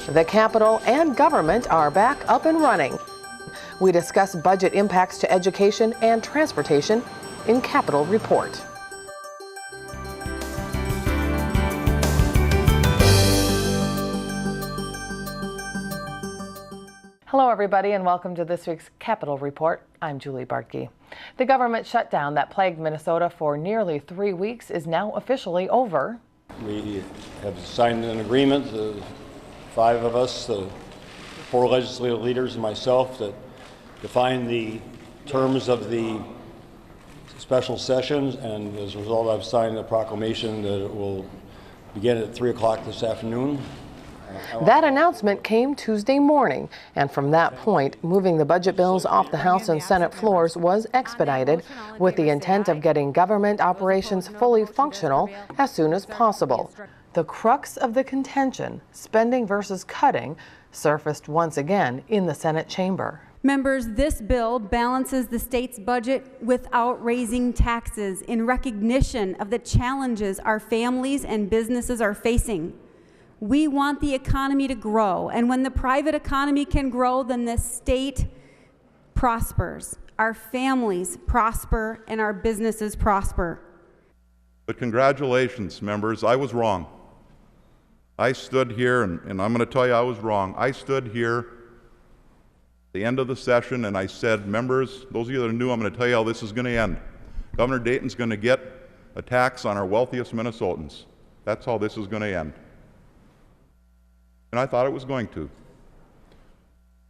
The Capitol and government are back up and running. We discuss budget impacts to education and transportation in Capitol Report. Hello, everybody, and welcome to this week's Capitol Report. I'm Julie Bartkey. The government shutdown that plagued Minnesota for nearly 3 weeks is now officially over. We have signed an agreement, the 5 of us, the 4 legislative leaders and myself, that define the terms of the special sessions, and as a result I've signed a proclamation that it will begin at 3 o'clock this afternoon. That announcement came Tuesday morning, and from that point, moving the budget bills off the House and Senate floors was expedited with the intent of getting government operations fully functional as soon as possible. The crux of the contention, spending versus cutting, surfaced once again in the Senate chamber. Members, this bill balances the state's budget without raising taxes in recognition of the challenges our families and businesses are facing. We want the economy to grow, and when the private economy can grow, then the state prospers, our families prosper, and our businesses prosper. But congratulations, members, I was wrong. I stood here, and I'm going to tell you I was wrong. I stood here at the end of the session and I said, members, those of you that are new, I'm going to tell you how this is going to end. Governor Dayton's going to get a tax on our wealthiest Minnesotans. That's how this is going to end. And I thought it was going to.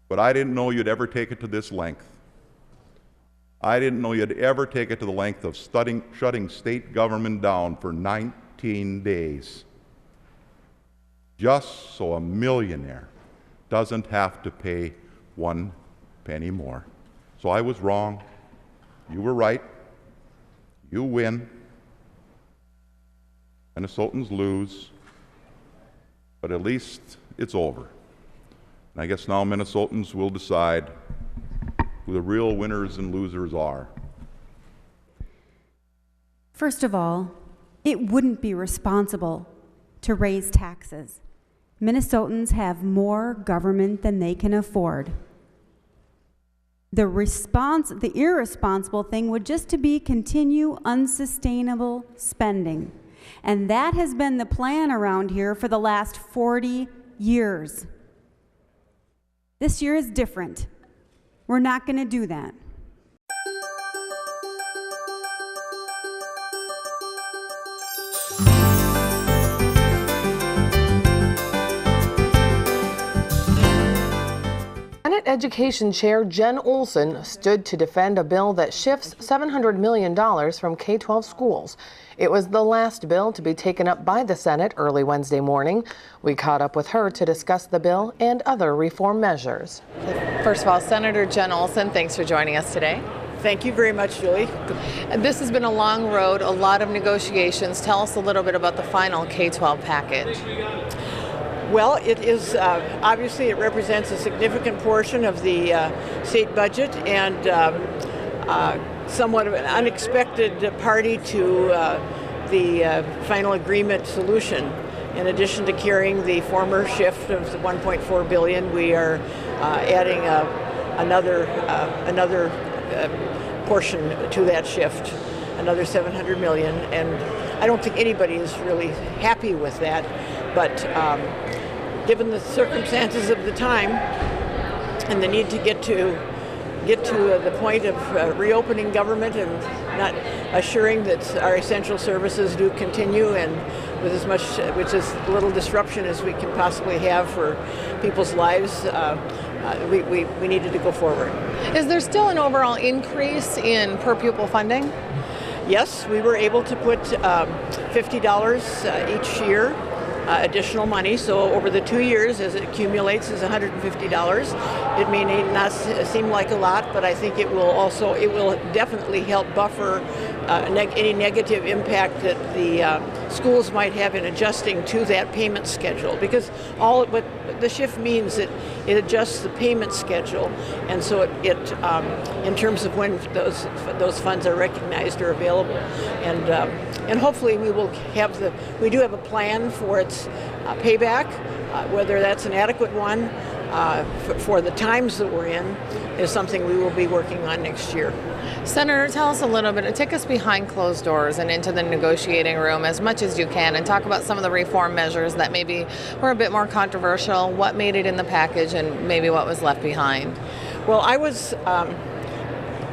But I didn't know you'd ever take it to this length. I didn't know you'd ever take it to the length of shutting state government down for 19 days. Just so a millionaire doesn't have to pay 1 penny more. So I was wrong. You were right. You win. Minnesotans lose. But at least it's over. And I guess now Minnesotans will decide who the real winners and losers are. First of all, it wouldn't be responsible to raise taxes. Minnesotans have more government than they can afford. The irresponsible thing would just to be continue unsustainable spending. And that has been the plan around here for the last 40 years. This year is different. We're not going to do that. Senate Education Chair Jen Olsen stood to defend a bill that shifts $700 million from K-12 schools. It was the last bill to be taken up by the Senate early Wednesday morning. We caught up with her to discuss the bill and other reform measures. First of all, Senator Jen Olsen, thanks for joining us today. Thank you very much, Julie. This has been a long road, a lot of negotiations. Tell us a little bit about the final K-12 package. Well, it is obviously it represents a significant portion of the state budget and somewhat of an unexpected party to the final agreement solution. In addition to carrying the former shift of the $1.4 billion, we are adding another portion to that shift, another $700 million, and I don't think anybody is really happy with that, but given the circumstances of the time and the need to get to the point of reopening government and not assuring that our essential services do continue and with as little disruption as we can possibly have for people's lives, we needed to go forward. Is there still an overall increase in per pupil funding? Yes, we were able to put $50 each year. Additional money, so over the 2 years as it accumulates is $150. It may not seem like a lot, but I think it will definitely help buffer any negative impact that the schools might have in adjusting to that payment schedule, because all what the shift means, it adjusts the payment schedule, and so it in terms of when those funds are recognized or available, and hopefully we do have a plan for its payback, whether that's an adequate one for the times that we're in is something we will be working on next year. Senator, tell us a little bit, take us behind closed doors and into the negotiating room as much as you can, and talk about some of the reform measures that maybe were a bit more controversial, what made it in the package and maybe what was left behind. Well, I was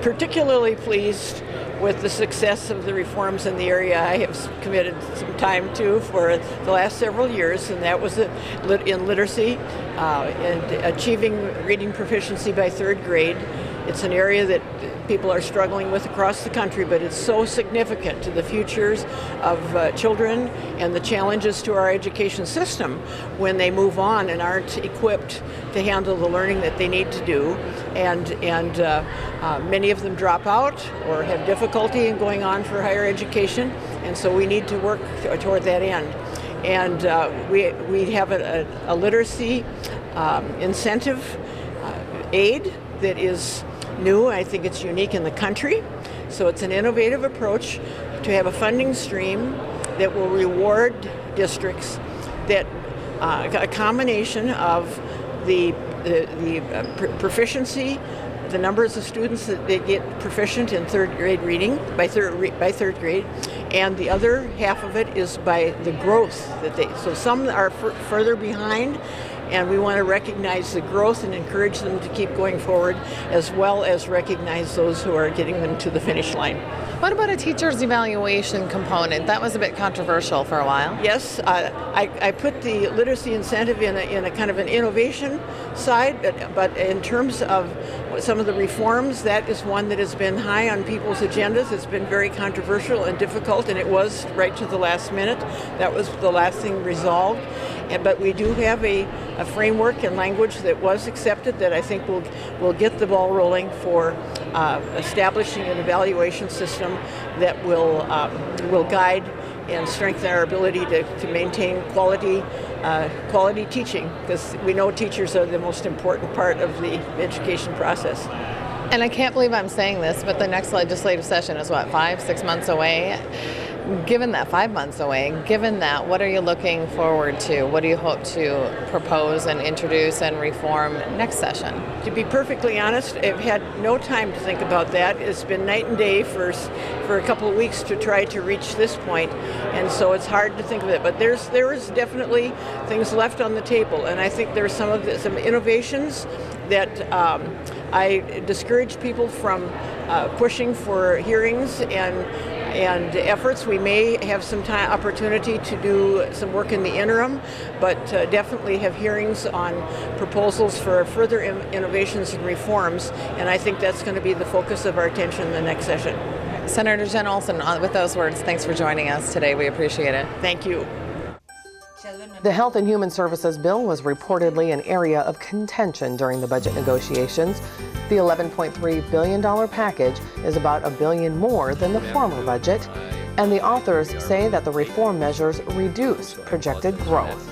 particularly pleased with the success of the reforms in the area I have committed some time to for the last several years, and that was in literacy and achieving reading proficiency by third grade. It's an area that people are struggling with across the country, but it's so significant to the futures of children and the challenges to our education system when they move on and aren't equipped to handle the learning that they need to do. And many of them drop out or have difficulty in going on for higher education, and so we need to work toward that end. And we have a literacy incentive aid that is new. I think it's unique in the country. So it's an innovative approach to have a funding stream that will reward districts that a combination of the proficiency, the numbers of students that they get proficient in third grade reading by third grade, and the other half of it is by the growth that so some are further behind, and we want to recognize the growth and encourage them to keep going forward, as well as recognize those who are getting them to the finish line. What about a teacher's evaluation component? That was a bit controversial for a while. Yes, I put the literacy incentive in a kind of an innovation side, but in terms of some of the reforms, that is one that has been high on people's agendas. It's been very controversial and difficult, and it was right to the last minute. That was the last thing resolved. But we do have a framework and language that was accepted that I think will get the ball rolling for establishing an evaluation system that will guide and strengthen our ability to maintain quality teaching, because we know teachers are the most important part of the education process. And I can't believe I'm saying this, but the next legislative session is what, 5-6 months away? Given that 5 months away, given that, what are you looking forward to? What do you hope to propose and introduce and reform next session? To be perfectly honest, I've had no time to think about that. It's been night and day for a couple of weeks to try to reach this point, and so it's hard to think of it. But there is definitely things left on the table, and I think there's some innovations that I discourage people from pushing for hearings and efforts. We may have some opportunity to do some work in the interim, but definitely have hearings on proposals for further innovations and reforms, and I think that's going to be the focus of our attention in the next session. Senator Jen Olsen, with those words, thanks for joining us today. We appreciate it. Thank you. The Health and Human Services bill was reportedly an area of contention during the budget negotiations. The $11.3 billion package is about $1 billion more than the former budget, and the authors say that the reform measures reduce projected growth.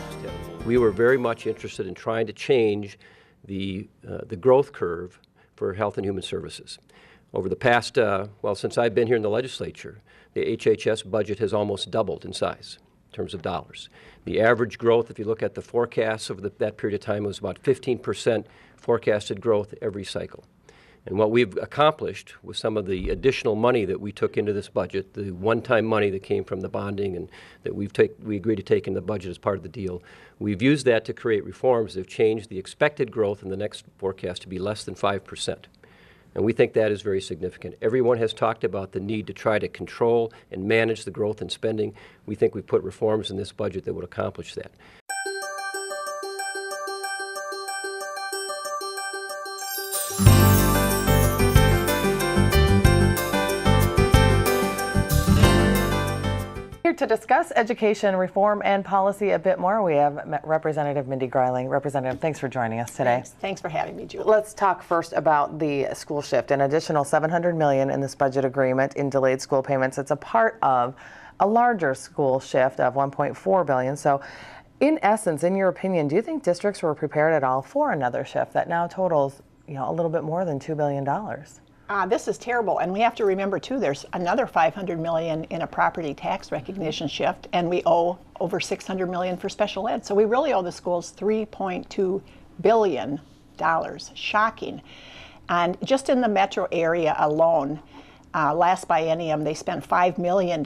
We were very much interested in trying to change the growth curve for Health and Human Services. Over the past, since I've been here in the legislature, the HHS budget has almost doubled in size in terms of dollars. The average growth, if you look at the forecasts over that period of time, was about 15% forecasted growth every cycle. And what we've accomplished with some of the additional money that we took into this budget, the one-time money that came from the bonding and that we agreed to take in the budget as part of the deal, we've used that to create reforms that have changed the expected growth in the next forecast to be less than 5%. And we think that is very significant. Everyone has talked about the need to try to control and manage the growth in spending. We think we've put reforms in this budget that would accomplish that. Here to discuss education reform and policy a bit more, we have Representative Mindy Greiling. Representative, thanks for joining us today. Thanks for having me, Julie. Let's talk first about the school shift. An additional $700 million in this budget agreement in delayed school payments. It's a part of a larger school shift of $1.4 billion. So, in essence, in your opinion, do you think districts were prepared at all for another shift that now totals, a little bit more than $2 billion? This is terrible, and we have to remember too, there's another $500 million in a property tax recognition shift, and we owe over $600 million for special ed. So we really owe the schools $3.2 billion. Shocking. And just in the metro area alone, last biennium, they spent $5 million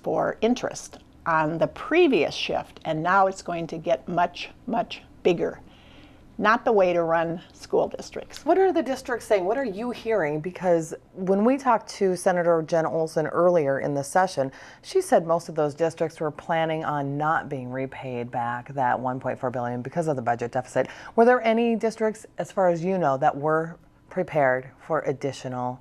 for interest on the previous shift, and now it's going to get much, much bigger. Not the way to run school districts. What are the districts saying? What are you hearing? Because when we talked to Senator Jen Olsen earlier in the session, she said most of those districts were planning on not being repaid back that $1.4 billion because of the budget deficit. Were there any districts, as far as you know, that were prepared for additional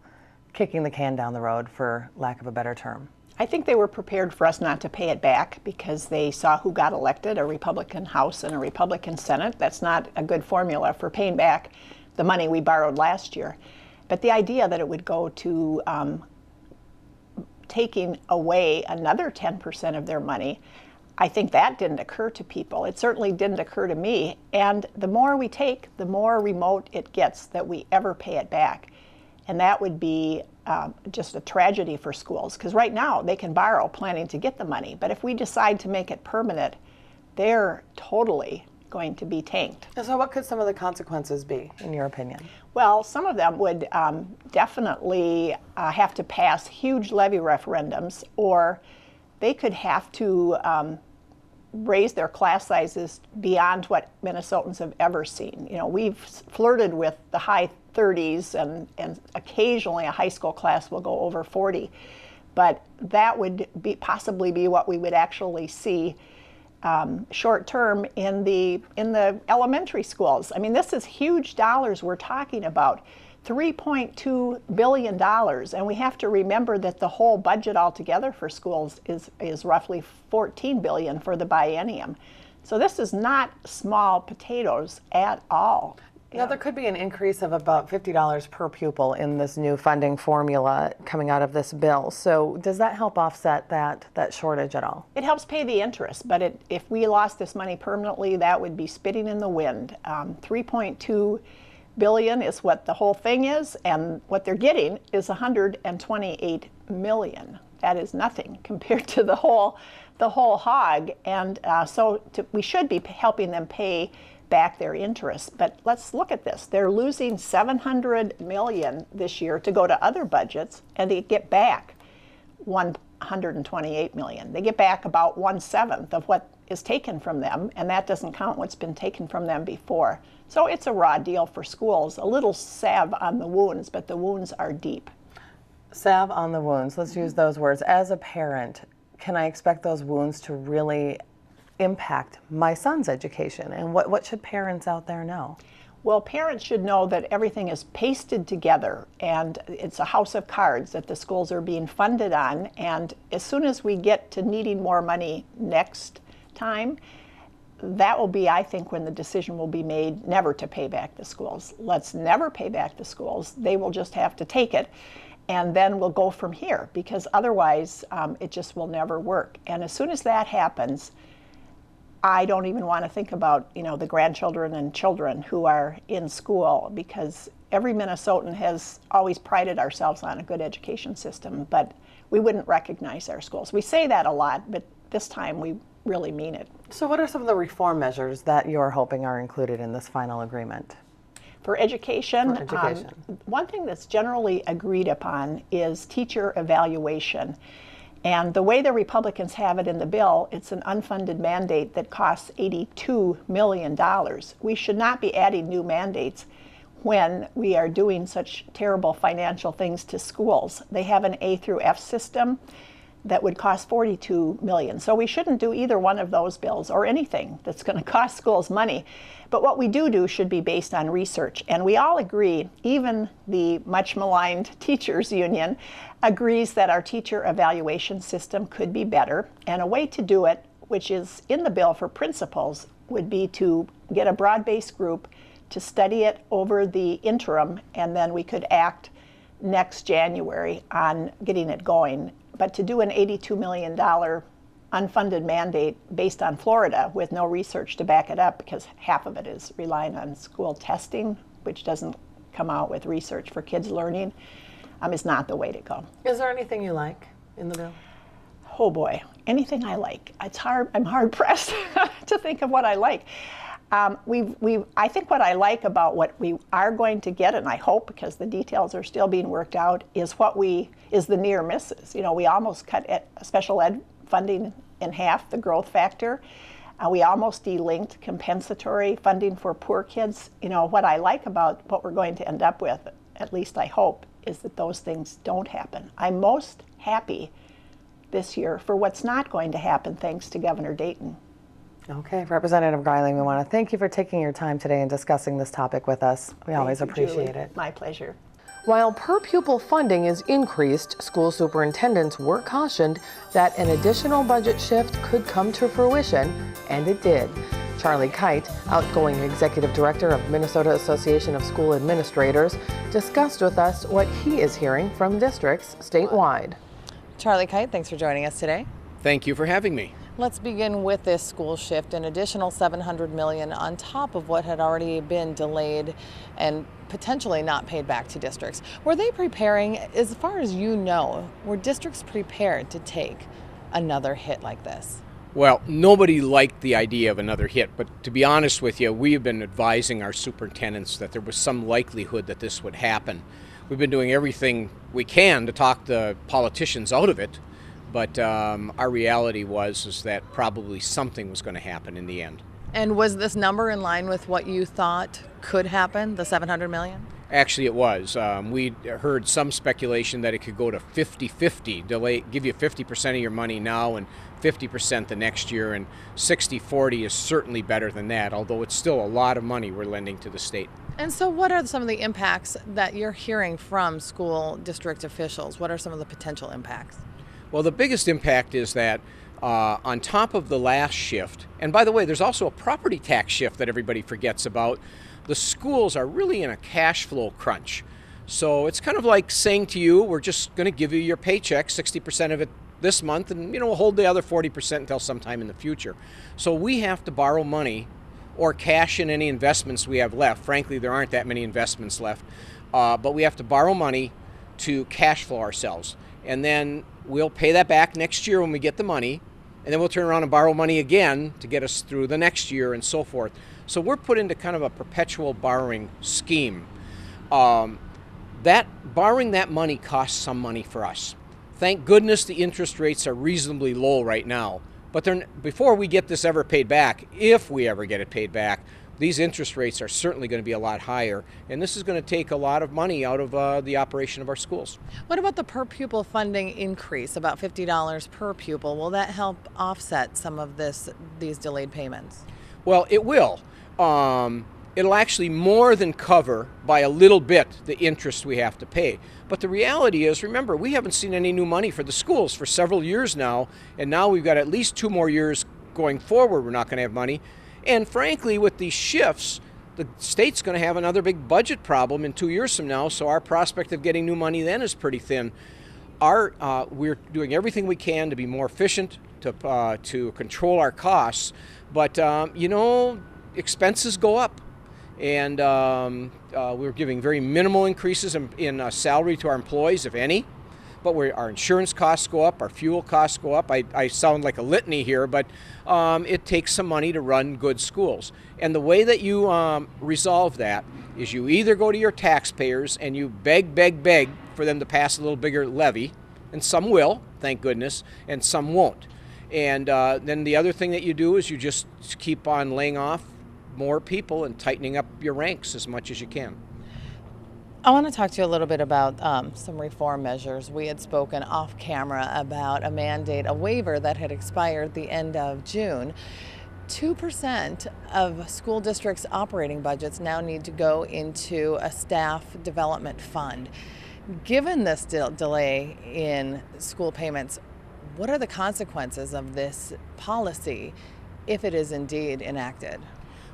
kicking the can down the road, for lack of a better term? I think they were prepared for us not to pay it back because they saw who got elected, a Republican House and a Republican Senate. That's not a good formula for paying back the money we borrowed last year. But the idea that it would go to taking away another 10% of their money, I think that didn't occur to people. It certainly didn't occur to me. And the more we take, the more remote it gets that we ever pay it back. And that would be just a tragedy for schools, because right now they can borrow planning to get the money, but if we decide to make it permanent, they're totally going to be tanked. So what could some of the consequences be, in your opinion? Well, some of them would definitely have to pass huge levy referendums, or they could have to raise their class sizes beyond what Minnesotans have ever seen. We've flirted with the high 30s, and occasionally a high school class will go over 40, but that would possibly be what we would actually see short term in the elementary schools. I mean, this is huge dollars we're talking about, $3.2 billion, and we have to remember that the whole budget altogether for schools is roughly $14 billion for the biennium. So this is not small potatoes at all. Now, there could be an increase of about $50 per pupil in this new funding formula coming out of this bill. So does that help offset that shortage at all? It helps pay the interest, but if we lost this money permanently, that would be spitting in the wind. $3.2 billion is what the whole thing is, and what they're getting is $128 million. That is nothing compared to the whole hog, and we should be helping them pay back their interest. But let's look at this. They're losing $700 million this year to go to other budgets, and they get back $128 million. They get back about 1/7 of what is taken from them, and that doesn't count what's been taken from them before. So it's a raw deal for schools, a little salve on the wounds, but the wounds are deep. Salve on the wounds, let's use those words. As a parent, can I expect those wounds to really impact my son's education? And what should parents out there know? Well, parents should know that everything is pasted together, and it's a house of cards that the schools are being funded on. And as soon as we get to needing more money next time, that will be, I think, when the decision will be made never to pay back the schools. Let's never pay back the schools. They will just have to take it, and then we'll go from here, because otherwise it just will never work. And as soon as that happens, I don't even want to think about, the grandchildren and children who are in school, because every Minnesotan has always prided ourselves on a good education system, but we wouldn't recognize our schools. We say that a lot, but this time we really mean it. So what are some of the reform measures that you're hoping are included in this final agreement? For education, one thing that's generally agreed upon is teacher evaluation. And the way the Republicans have it in the bill, it's an unfunded mandate that costs $82 million. We should not be adding new mandates when we are doing such terrible financial things to schools. They have an A through F system. that would cost $42 million. So we shouldn't do either one of those bills or anything that's going to cost schools money. But what we do should be based on research. And we all agree, even the much maligned teachers union agrees that our teacher evaluation system could be better. And a way to do it, which is in the bill for principals, would be to get a broad-based group to study it over the interim, and then we could act next January on getting it going. But to do an $82 million unfunded mandate based on Florida with no research to back it up, because half of it is relying on school testing, which doesn't come out with research for kids learning, is not the way to go. Is there anything you like in the bill? Oh boy, anything I like. It's hard. I'm hard pressed to think of what I like. I think what I like about what we are going to get, and I hope because the details are still being worked out, is the near misses. You know, we almost cut special ed funding in half, the growth factor. We almost delinked compensatory funding for poor kids. You know, what I like about what we're going to end up with, at least I hope, is that those things don't happen. I'm most happy this year for what's not going to happen, thanks to Governor Dayton. Okay, Representative Greiling, we want to thank you for taking your time today and discussing this topic with us. We always appreciate it. My pleasure. While per pupil funding is increased, school superintendents were cautioned that an additional budget shift could come to fruition, and it did. Charlie Kyte, outgoing executive director of Minnesota Association of School Administrators, discussed with us what he is hearing from districts statewide. Charlie Kyte, thanks for joining us today. Thank you for having me. Let's begin with this school shift, an additional $700 million on top of what had already been delayed and potentially not paid back to districts. Were they preparing, as far as you know, were districts prepared to take another hit like this? Well, nobody liked the idea of another hit, but to be honest with you, we have been advising our superintendents that there was some likelihood that this would happen. We've been doing everything we can to talk the politicians out of it, but our reality is that probably something was going to happen in the end. And was this number in line with what you thought could happen, the $700 million? Actually, it was. We heard some speculation that it could go to 50-50, give you 50% of your money now and 50% the next year, and 60-40 is certainly better than that, although it's still a lot of money we're lending to the state. And so what are some of the impacts that you're hearing from school district officials? What are some of the potential impacts? Well, the biggest impact is that on top of the last shift, and by the way, there's also a property tax shift that everybody forgets about, the schools are really in a cash flow crunch. So it's kind of like saying to you, we're just going to give you your paycheck, 60% of it this month, and we'll hold the other 40% until sometime in the future. So we have to borrow money or cash in any investments we have left. Frankly, there aren't that many investments left, but we have to borrow money to cash flow ourselves. And then we'll pay that back next year when we get the money, and then we'll turn around and borrow money again to get us through the next year and so forth. So we're put into kind of a perpetual borrowing scheme. That borrowing that money costs some money for us. Thank goodness the interest rates are reasonably low right now. But before we get this ever paid back, if we ever get it paid back, these interest rates are certainly going to be a lot higher, and this is going to take a lot of money out of the operation of our schools. What about the per pupil funding increase, about $50 per pupil? Will that help offset some of these delayed payments? Well, it will. It'll actually more than cover by a little bit the interest we have to pay. But the reality is, remember, we haven't seen any new money for the schools for several years now, and now we've got at least 2 more years going forward we're not going to have money. And frankly, with these shifts, the state's going to have another big budget problem in 2 years from now, so our prospect of getting new money then is pretty thin. We're doing everything we can to be more efficient, to control our costs, but expenses go up. And we're giving very minimal increases in salary to our employees, if any. But our insurance costs go up, our fuel costs go up. I sound like a litany here, but it takes some money to run good schools. And the way that you resolve that is you either go to your taxpayers and you beg for them to pass a little bigger levy, and some will, thank goodness, and some won't. And then the other thing that you do is you just keep on laying off more people and tightening up your ranks as much as you can. I want to talk to you a little bit about some reform measures. We had spoken off camera about a mandate, a waiver that had expired the end of June. 2% of school districts' operating budgets now need to go into a staff development fund. Given this delay in school payments, what are the consequences of this policy if it is indeed enacted?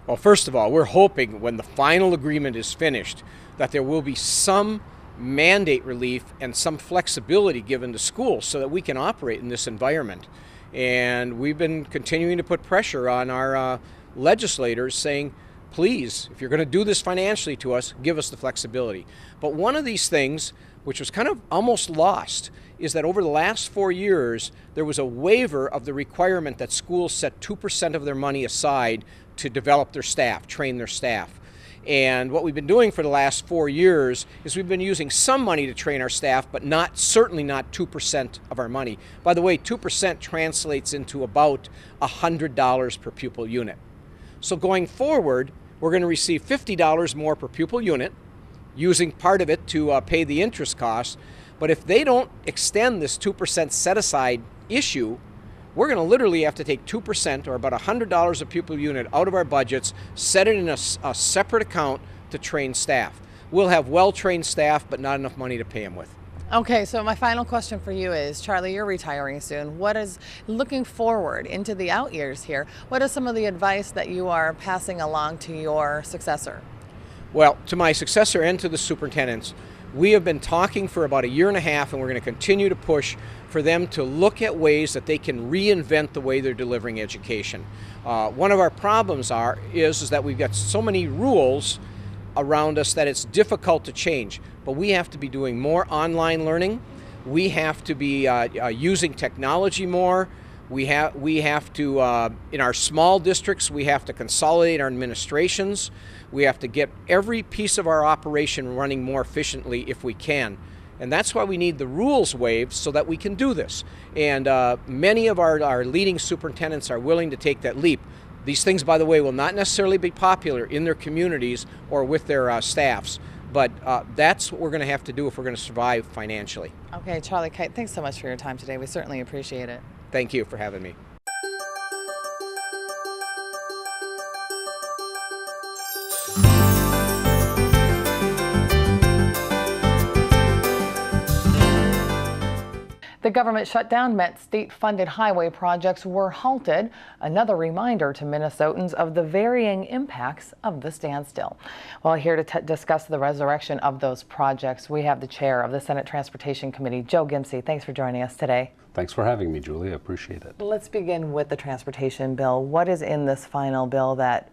Well, first of all, we're hoping when the final agreement is finished that there will be some mandate relief and some flexibility given to schools so that we can operate in this environment. And we've been continuing to put pressure on our legislators saying, please, if you're going to do this financially to us, give us the flexibility. But one of these things, which was kind of almost lost, is that over the last 4 years, there was a waiver of the requirement that schools set 2% of their money aside to develop their staff, train their staff. And what we've been doing for the last 4 years is we've been using some money to train our staff, but certainly not 2% of our money. By the way, 2% translates into about $100 per pupil unit. So going forward, we're going to receive $50 more per pupil unit, using part of it to pay the interest costs. But if they don't extend this 2% set-aside issue, we're going to literally have to take 2%, or about $100 a pupil unit, out of our budgets, set it in a separate account to train staff. We'll have well-trained staff, but not enough money to pay them with. Okay, so my final question for you is, Charlie, you're retiring soon. What is, looking forward into the out years here, what is some of the advice that you are passing along to your successor? Well, to my successor and to the superintendents, we have been talking for about 1.5 years, and we're going to continue to push for them to look at ways that they can reinvent the way they're delivering education. One of our problems is that we've got so many rules around us that it's difficult to change. But we have to be doing more online learning. We have to be using technology more. We have to, in our small districts, we have to consolidate our administrations. We have to get every piece of our operation running more efficiently if we can. And that's why we need the rules waived so that we can do this. And many of our leading superintendents are willing to take that leap. These things, by the way, will not necessarily be popular in their communities or with their staffs. But that's what we're going to have to do if we're going to survive financially. Okay, Charlie Kyte, thanks so much for your time today. We certainly appreciate it. Thank you for having me. The government shutdown meant state-funded highway projects were halted, another reminder to Minnesotans of the varying impacts of the standstill. Well, here to discuss the resurrection of those projects, we have the chair of the Senate Transportation Committee, Joe Gimse. Thanks for joining us today. Thanks for having me, Julie. I appreciate it. Let's begin with the transportation bill. What is in this final bill that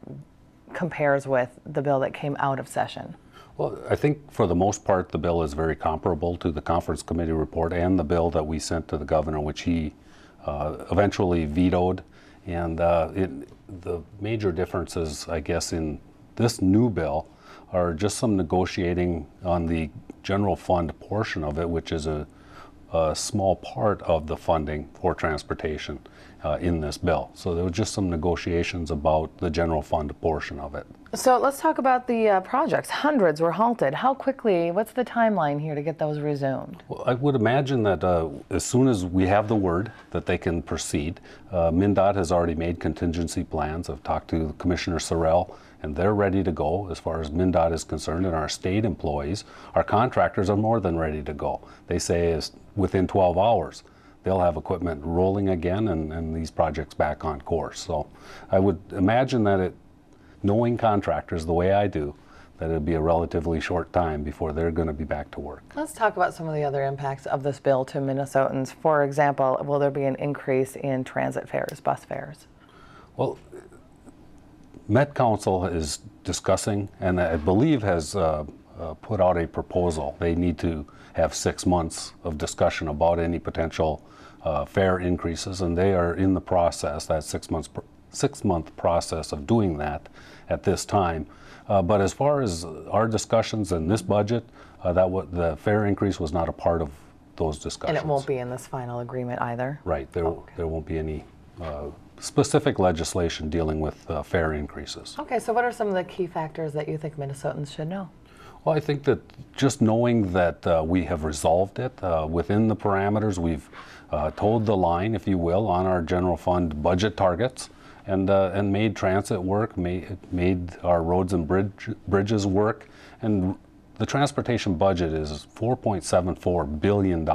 compares with the bill that came out of session? Well, I think for the most part, the bill is very comparable to the conference committee report and the bill that we sent to the governor, which he eventually vetoed. And the major differences, I guess, in this new bill are just some negotiating on the general fund portion of it, which is a small part of the funding for transportation in this bill. So there was just some negotiations about the general fund portion of it. So let's talk about the projects. Hundreds were halted. How quickly, what's the timeline here to get those resumed? Well, I would imagine that as soon as we have the word that they can proceed, MnDOT has already made contingency plans. I've talked to Commissioner Sorrell, and they're ready to go as far as MnDOT is concerned, and our state employees, our contractors are more than ready to go. They say within 12 hours they'll have equipment rolling again and these projects back on course. So I would imagine that knowing contractors the way I do, that it'd be a relatively short time before they're going to be back to work. Let's talk about some of the other impacts of this bill to Minnesotans. For example, will there be an increase in transit fares, bus fares? Well, Met Council is discussing, and I believe has put out a proposal. They need to have 6 months of discussion about any potential fare increases, and they are in the process, that 6-month process of doing that at this time. But as far as our discussions in this budget, the fare increase was not a part of those discussions. And it won't be in this final agreement either? Right. There won't be any specific legislation dealing with fare increases. Okay, so what are some of the key factors that you think Minnesotans should know? Well, I think that just knowing that we have resolved it within the parameters, we've told the line, if you will, on our general fund budget targets, and made transit work, made our roads and bridges work, and the transportation budget is $4.74 billion.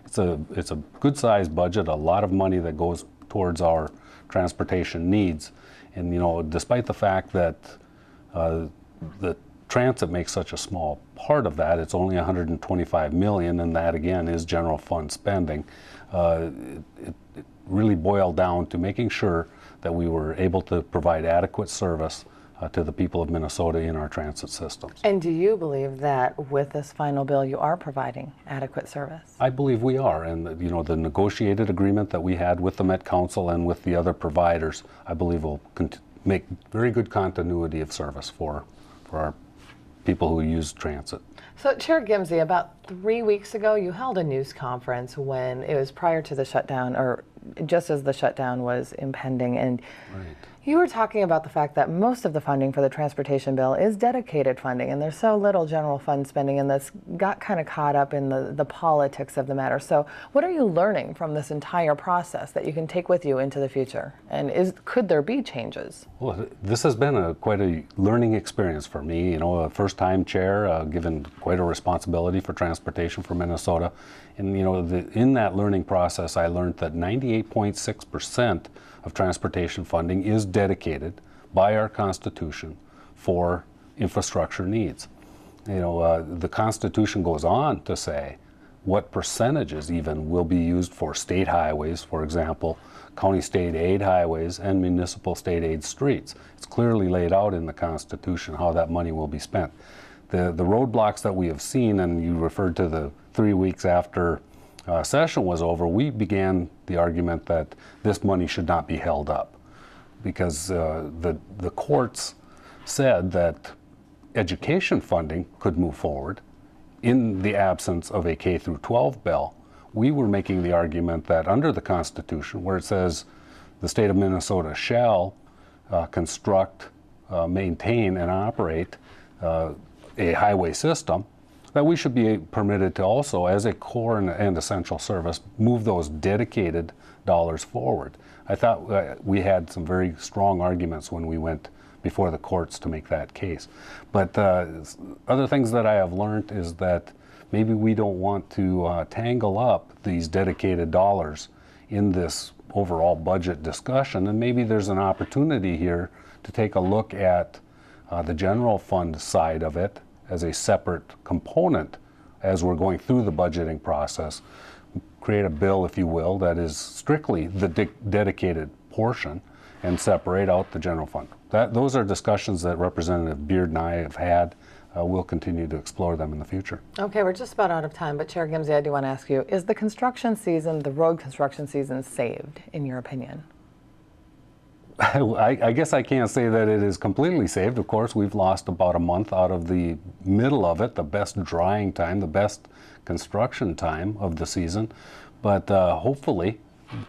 It's a good-sized budget, a lot of money that goes towards our transportation needs, and despite the fact that the transit makes such a small part of that, it's only $125 million, and that again is general fund spending. It really boiled down to making sure that we were able to provide adequate service to the people of Minnesota in our transit systems. And do you believe that with this final bill you are providing adequate service? I believe we are, and the negotiated agreement that we had with the Met Council and with the other providers, I believe will make very good continuity of service for our people who use transit. So, Chair Gimse, about 3 weeks ago, you held a news conference when it was prior to the shutdown, or just as the shutdown was impending, and you were talking about the fact that most of the funding for the transportation bill is dedicated funding, and there's so little general fund spending, and this got kind of caught up in the politics of the matter. So what are you learning from this entire process that you can take with you into the future? And could there be changes? Well, this has been quite a learning experience for me. A first-time chair, given quite a responsibility for transportation for Minnesota. And in that learning process, I learned that 98.6% of transportation funding is dedicated by our Constitution for infrastructure needs. The Constitution goes on to say what percentages even will be used for state highways, for example, county state aid highways and municipal state aid streets. It's clearly laid out in the Constitution how that money will be spent. The roadblocks that we have seen, and you referred to the 3 weeks after session was over, we began the argument that this money should not be held up because the courts said that education funding could move forward in the absence of a K through 12 bill. We were making the argument that under the Constitution, where it says the state of Minnesota shall construct, maintain, and operate a highway system, that we should be permitted to also, as a core and essential service, move those dedicated dollars forward. I thought we had some very strong arguments when we went before the courts to make that case. But other things that I have learned is that maybe we don't want to tangle up these dedicated dollars in this overall budget discussion, and maybe there's an opportunity here to take a look at the general fund side of it as a separate component as we're going through the budgeting process. Create a bill, if you will, that is strictly the dedicated portion and separate out the general fund. Those are discussions that Representative Beard and I have had. We'll continue to explore them in the future. Okay, we're just about out of time, but Chair Gimse, I do want to ask you, is the construction season, the road construction season, saved, in your opinion? I guess I can't say that it is completely saved. Of course, we've lost about a month out of the middle of it, the best drying time, the best construction time of the season. But hopefully,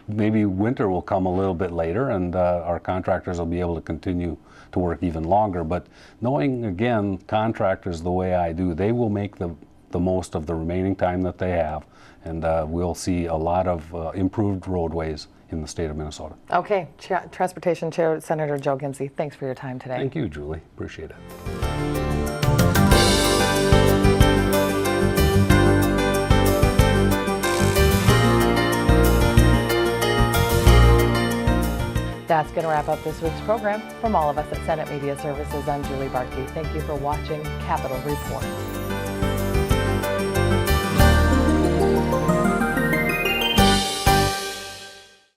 maybe winter will come a little bit later and our contractors will be able to continue to work even longer. But knowing, again, contractors the way I do, they will make the most of the remaining time that they have. And we'll see a lot of improved roadways in the state of Minnesota. Okay, Transportation Chair Senator Joe Gimse, thanks for your time today. Thank you, Julie. Appreciate it. That's going to wrap up this week's program. From all of us at Senate Media Services, I'm Julie Bartkey. Thank you for watching Capitol Report.